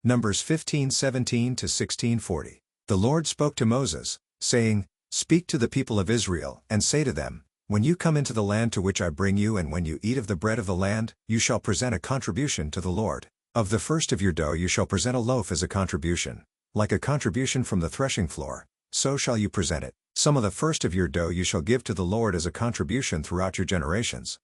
Numbers 15:17 to 16:40. The Lord spoke to Moses, saying, Speak to the people of Israel, and say to them, When you come into the land to which I bring you, and when you eat of the bread of the land, you shall present a contribution to the Lord. Of the first of your dough you shall present a loaf as a contribution, like a contribution from the threshing floor, so shall you present it. Some of the first of your dough you shall give to the Lord as a contribution throughout your generations.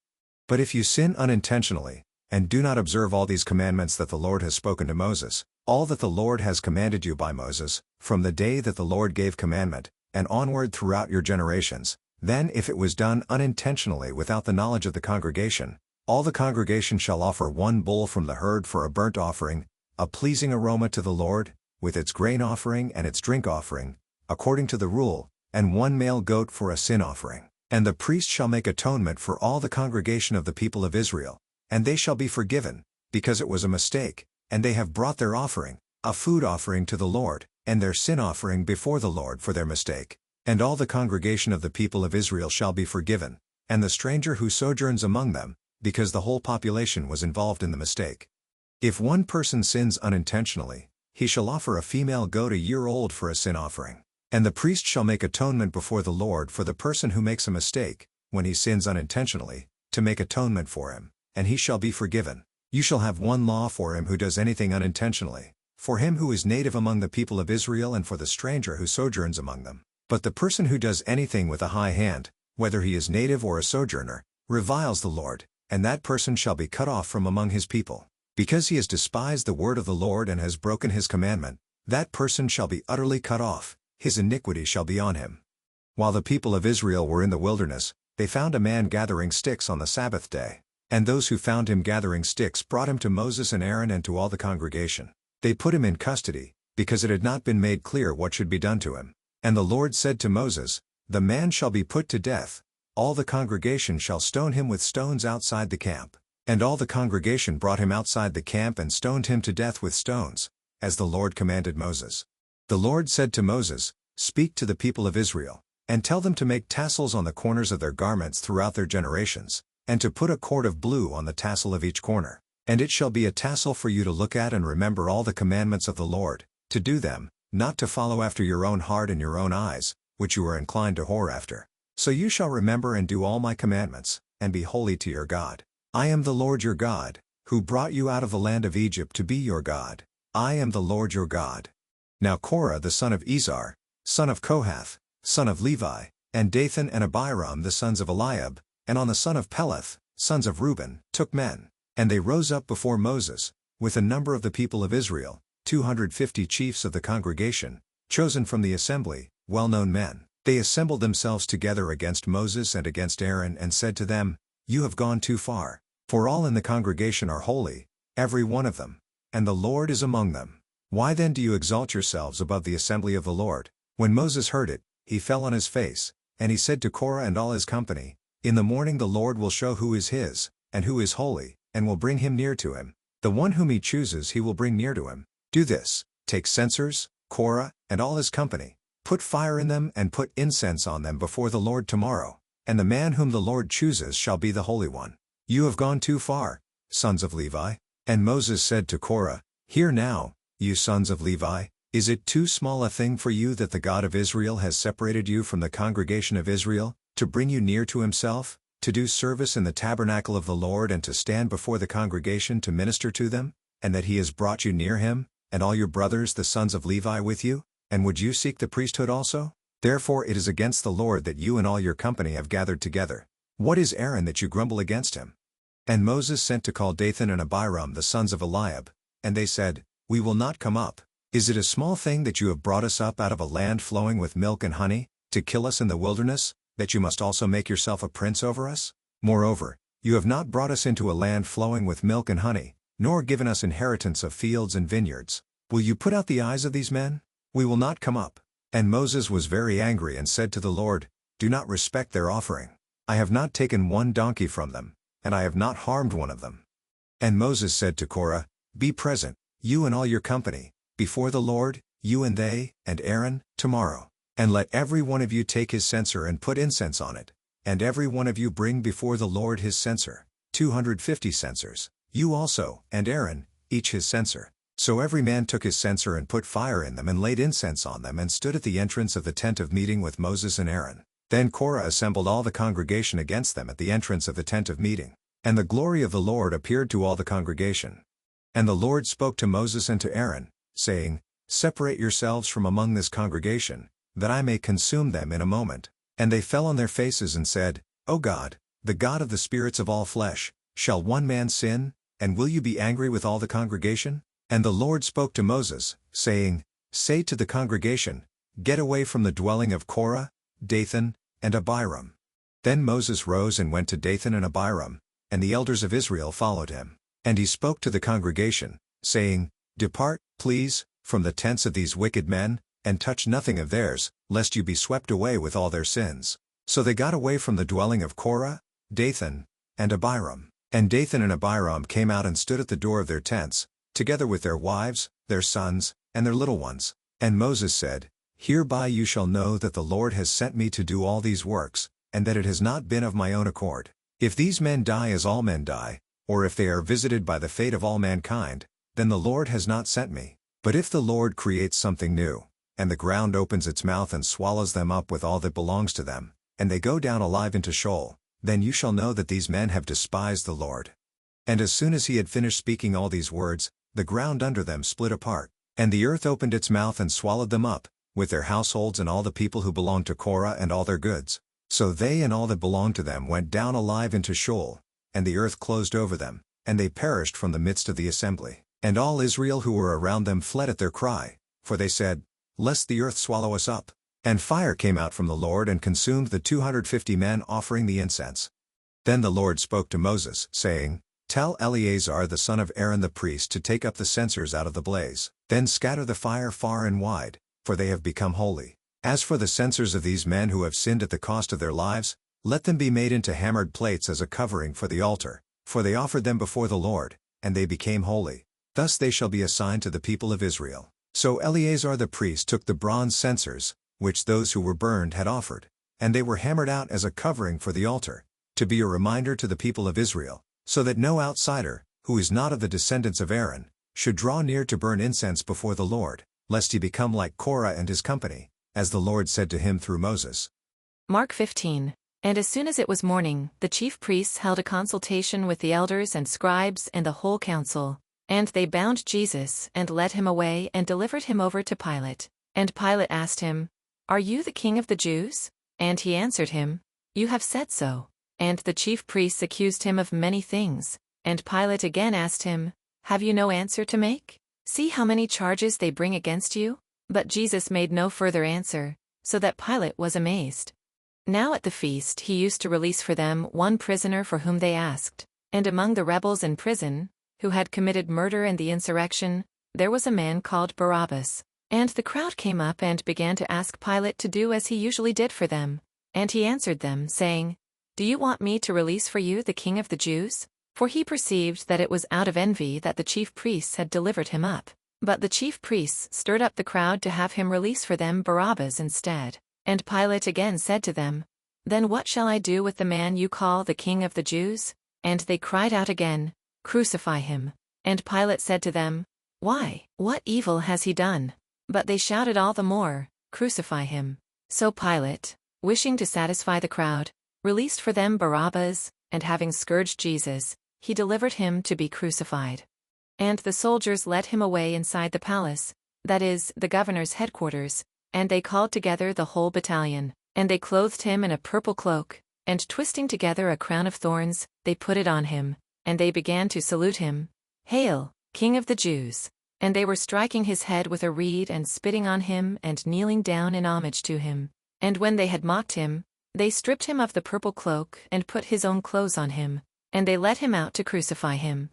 But if you sin unintentionally, and do not observe all these commandments that the Lord has spoken to Moses, all that the Lord has commanded you by Moses, from the day that the Lord gave commandment, and onward throughout your generations, then if it was done unintentionally without the knowledge of the congregation, all the congregation shall offer one bull from the herd for a burnt offering, a pleasing aroma to the Lord, with its grain offering and its drink offering, according to the rule, and one male goat for a sin offering. And the priest shall make atonement for all the congregation of the people of Israel, and they shall be forgiven, because it was a mistake, and they have brought their offering, a food offering to the Lord, and their sin offering before the Lord for their mistake. And all the congregation of the people of Israel shall be forgiven, and the stranger who sojourns among them, because the whole population was involved in the mistake. If one person sins unintentionally, he shall offer a female goat a year old for a sin offering. And the priest shall make atonement before the Lord for the person who makes a mistake, when he sins unintentionally, to make atonement for him, and he shall be forgiven. You shall have one law for him who does anything unintentionally, for him who is native among the people of Israel and for the stranger who sojourns among them. But the person who does anything with a high hand, whether he is native or a sojourner, reviles the Lord, and that person shall be cut off from among his people. Because he has despised the word of the Lord and has broken his commandment, that person shall be utterly cut off, his iniquity shall be on him. While the people of Israel were in the wilderness, they found a man gathering sticks on the Sabbath day. And those who found him gathering sticks brought him to Moses and Aaron and to all the congregation. They put him in custody, because it had not been made clear what should be done to him. And the Lord said to Moses, The man shall be put to death. All the congregation shall stone him with stones outside the camp. And all the congregation brought him outside the camp and stoned him to death with stones, as the Lord commanded Moses. The Lord said to Moses, Speak to the people of Israel, and tell them to make tassels on the corners of their garments throughout their generations, and to put a cord of blue on the tassel of each corner. And it shall be a tassel for you to look at and remember all the commandments of the Lord, to do them, not to follow after your own heart and your own eyes, which you are inclined to whore after. So you shall remember and do all my commandments, and be holy to your God. I am the Lord your God, who brought you out of the land of Egypt to be your God. I am the Lord your God. Now Korah the son of Izhar, son of Kohath, son of Levi, and Dathan and Abiram the sons of Eliab, and on the son of Peleth, sons of Reuben, took men. And they rose up before Moses, with a number of the people of Israel, 250 chiefs of the congregation, chosen from the assembly, well-known men. They assembled themselves together against Moses and against Aaron and said to them, You have gone too far, for all in the congregation are holy, every one of them, and the Lord is among them. Why then do you exalt yourselves above the assembly of the Lord? When Moses heard it, he fell on his face, and he said to Korah and all his company, In the morning the Lord will show who is his, and who is holy, and will bring him near to him. The one whom he chooses he will bring near to him. Do this, take censers, Korah, and all his company, put fire in them and put incense on them before the Lord tomorrow, and the man whom the Lord chooses shall be the Holy One. You have gone too far, sons of Levi. And Moses said to Korah, Hear now, you sons of Levi, is it too small a thing for you that the God of Israel has separated you from the congregation of Israel, to bring you near to himself, to do service in the tabernacle of the Lord and to stand before the congregation to minister to them, and that he has brought you near him, and all your brothers the sons of Levi with you? And would you seek the priesthood also? Therefore it is against the Lord that you and all your company have gathered together. What is Aaron that you grumble against him? And Moses sent to call Dathan and Abiram the sons of Eliab, and they said, We will not come up. Is it a small thing that you have brought us up out of a land flowing with milk and honey, to kill us in the wilderness, that you must also make yourself a prince over us? Moreover, you have not brought us into a land flowing with milk and honey, nor given us inheritance of fields and vineyards. Will you put out the eyes of these men? We will not come up. And Moses was very angry and said to the Lord, Do not respect their offering. I have not taken one donkey from them, and I have not harmed one of them. And Moses said to Korah, Be present, you and all your company, before the Lord, you and they, and Aaron, tomorrow. And let every one of you take his censer and put incense on it, and every one of you bring before the Lord his censer, 250 censers, you also, and Aaron, each his censer. So every man took his censer and put fire in them and laid incense on them and stood at the entrance of the tent of meeting with Moses and Aaron. Then Korah assembled all the congregation against them at the entrance of the tent of meeting. And the glory of the Lord appeared to all the congregation. And the Lord spoke to Moses and to Aaron, saying, Separate yourselves from among this congregation, that I may consume them in a moment. And they fell on their faces and said, O God, the God of the spirits of all flesh, shall one man sin, and will you be angry with all the congregation? And the Lord spoke to Moses, saying, Say to the congregation, Get away from the dwelling of Korah, Dathan, and Abiram. Then Moses rose and went to Dathan and Abiram, and the elders of Israel followed him. And he spoke to the congregation, saying, Depart, please, from the tents of these wicked men, and touch nothing of theirs, lest you be swept away with all their sins. So they got away from the dwelling of Korah, Dathan, and Abiram. And Dathan and Abiram came out and stood at the door of their tents, together with their wives, their sons, and their little ones. And Moses said, Hereby you shall know that the Lord has sent me to do all these works, and that it has not been of my own accord. If these men die as all men die, or if they are visited by the fate of all mankind, then the Lord has not sent me. But if the Lord creates something new, and the ground opens its mouth and swallows them up with all that belongs to them, and they go down alive into Sheol, then you shall know that these men have despised the Lord. And as soon as he had finished speaking all these words, the ground under them split apart, and the earth opened its mouth and swallowed them up, with their households and all the people who belonged to Korah and all their goods. So they and all that belonged to them went down alive into Sheol, and the earth closed over them, and they perished from the midst of the assembly. And all Israel who were around them fled at their cry, for they said, Lest the earth swallow us up. And fire came out from the Lord and consumed the 250 men offering the incense. Then the Lord spoke to Moses, saying, Tell Eleazar the son of Aaron the priest to take up the censers out of the blaze. Then scatter the fire far and wide, for they have become holy. As for the censers of these men who have sinned at the cost of their lives, let them be made into hammered plates as a covering for the altar, for they offered them before the Lord, and they became holy. Thus they shall be assigned to the people of Israel. So Eleazar the priest took the bronze censers, which those who were burned had offered, and they were hammered out as a covering for the altar, to be a reminder to the people of Israel, so that no outsider, who is not of the descendants of Aaron, should draw near to burn incense before the Lord, lest he become like Korah and his company, as the Lord said to him through Moses. Mark 15. And as soon as it was morning, the chief priests held a consultation with the elders and scribes and the whole council. And they bound Jesus and led him away and delivered him over to Pilate. And Pilate asked him, Are you the king of the Jews? And he answered him, You have said so. And the chief priests accused him of many things. And Pilate again asked him, Have you no answer to make? See how many charges they bring against you? But Jesus made no further answer, so that Pilate was amazed. Now at the feast he used to release for them one prisoner for whom they asked. And among the rebels in prison, who had committed murder and the insurrection, there was a man called Barabbas. And the crowd came up and began to ask Pilate to do as he usually did for them. And he answered them, saying, Do you want me to release for you the king of the Jews? For he perceived that it was out of envy that the chief priests had delivered him up. But the chief priests stirred up the crowd to have him release for them Barabbas instead. And Pilate again said to them, Then what shall I do with the man you call the king of the Jews? And they cried out again, Crucify him. And Pilate said to them, Why, what evil has he done? But they shouted all the more, Crucify him. So Pilate, wishing to satisfy the crowd, released for them Barabbas, and having scourged Jesus, he delivered him to be crucified. And the soldiers led him away inside the palace, that is, the governor's headquarters, and they called together the whole battalion, and they clothed him in a purple cloak, and twisting together a crown of thorns, they put it on him. And they began to salute him, Hail, King of the Jews! And they were striking his head with a reed and spitting on him and kneeling down in homage to him. And when they had mocked him, they stripped him of the purple cloak and put his own clothes on him, and they led him out to crucify him.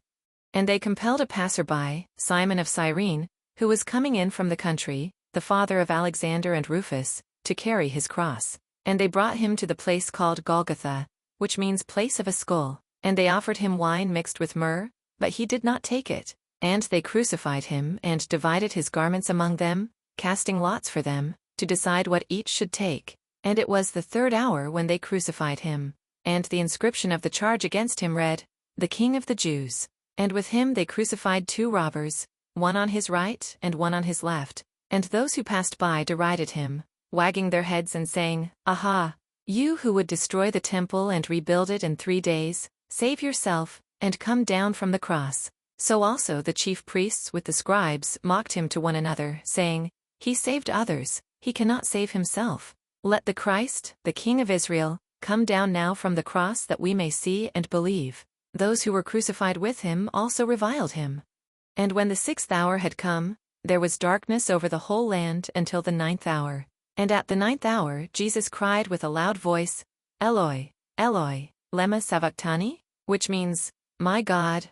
And they compelled a passer-by, Simon of Cyrene, who was coming in from the country, the father of Alexander and Rufus, to carry his cross. And they brought him to the place called Golgotha, which means place of a skull. And they offered him wine mixed with myrrh, but he did not take it. And they crucified him and divided his garments among them, casting lots for them, to decide what each should take. And it was the 3rd hour when they crucified him. And the inscription of the charge against him read, The King of the Jews. And with him they crucified 2 robbers, one on his right and one on his left. And those who passed by derided him, wagging their heads and saying, "Aha! You who would destroy the temple and rebuild it in 3 days, save yourself, and come down from the cross." So also the chief priests with the scribes mocked him to one another, saying, "He saved others, he cannot save himself. Let the Christ, the King of Israel, come down now from the cross that we may see and believe." Those who were crucified with him also reviled him. And when the 6th hour had come, there was darkness over the whole land until the 9th hour. And at the 9th hour Jesus cried with a loud voice, "Eloi, Eloi, lema sabachthani?" which means, my God,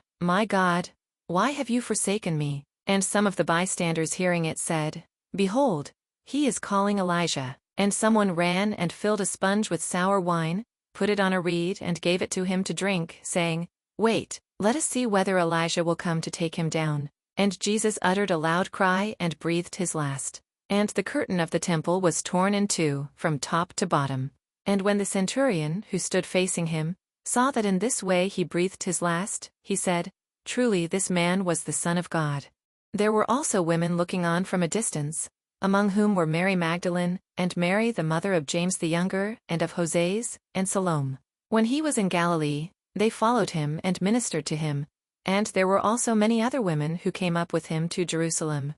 why have you forsaken me?" And some of the bystanders hearing it said, "Behold, he is calling Elijah." And someone ran and filled a sponge with sour wine, put it on a reed and gave it to him to drink, saying, "Wait, let us see whether Elijah will come to take him down." And Jesus uttered a loud cry and breathed his last. And the curtain of the temple was torn in two, from top to bottom. And when the centurion, who stood facing him, saw that in this way he breathed his last, he said, "Truly this man was the Son of God." There were also women looking on from a distance, among whom were Mary Magdalene, and Mary the mother of James the younger, and of Joses, and Salome. When he was in Galilee, they followed him and ministered to him, and there were also many other women who came up with him to Jerusalem.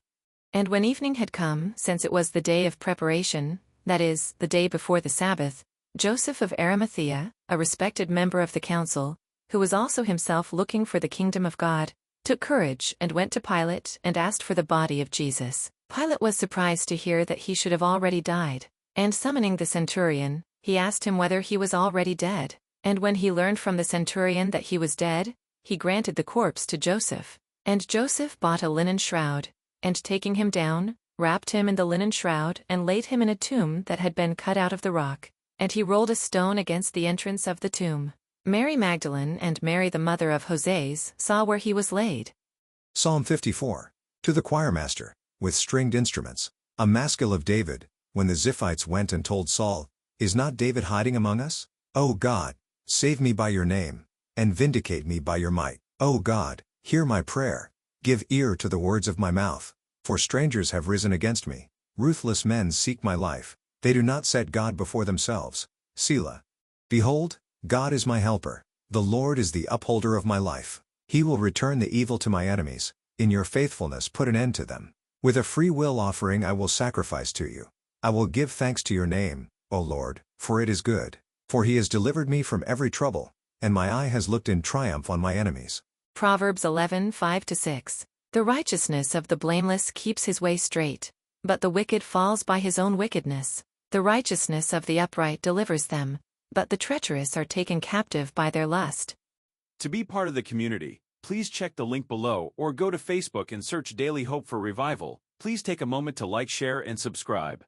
And when evening had come, since it was the day of preparation, that is, the day before the Sabbath, Joseph of Arimathea, a respected member of the council, who was also himself looking for the kingdom of God, took courage and went to Pilate and asked for the body of Jesus. Pilate was surprised to hear that he should have already died, and summoning the centurion, he asked him whether he was already dead. And when he learned from the centurion that he was dead, he granted the corpse to Joseph. And Joseph bought a linen shroud, and taking him down, wrapped him in the linen shroud and laid him in a tomb that had been cut out of the rock. And he rolled a stone against the entrance of the tomb. Mary Magdalene and Mary the mother of Joses saw where he was laid. Psalm 54. To the choirmaster, with stringed instruments, a maskil of David, when the Ziphites went and told Saul, "Is not David hiding among us? O God, save me by your name, and vindicate me by your might. O God, hear my prayer, give ear to the words of my mouth, for strangers have risen against me, ruthless men seek my life, they do not set God before themselves. Selah. Behold, God is my helper, the Lord is the upholder of my life. He will return the evil to my enemies, in your faithfulness put an end to them. With a free will offering I will sacrifice to you. I will give thanks to your name, O Lord, for it is good. For he has delivered me from every trouble, and my eye has looked in triumph on my enemies. Proverbs 11:5-6. The righteousness of the blameless keeps his way straight, but the wicked falls by his own wickedness. The righteousness of the upright delivers them, but the treacherous are taken captive by their lust. To be part of the community, please check the link below or go to Facebook and search Daily Hope for Revival. Please take a moment to like, share, and subscribe.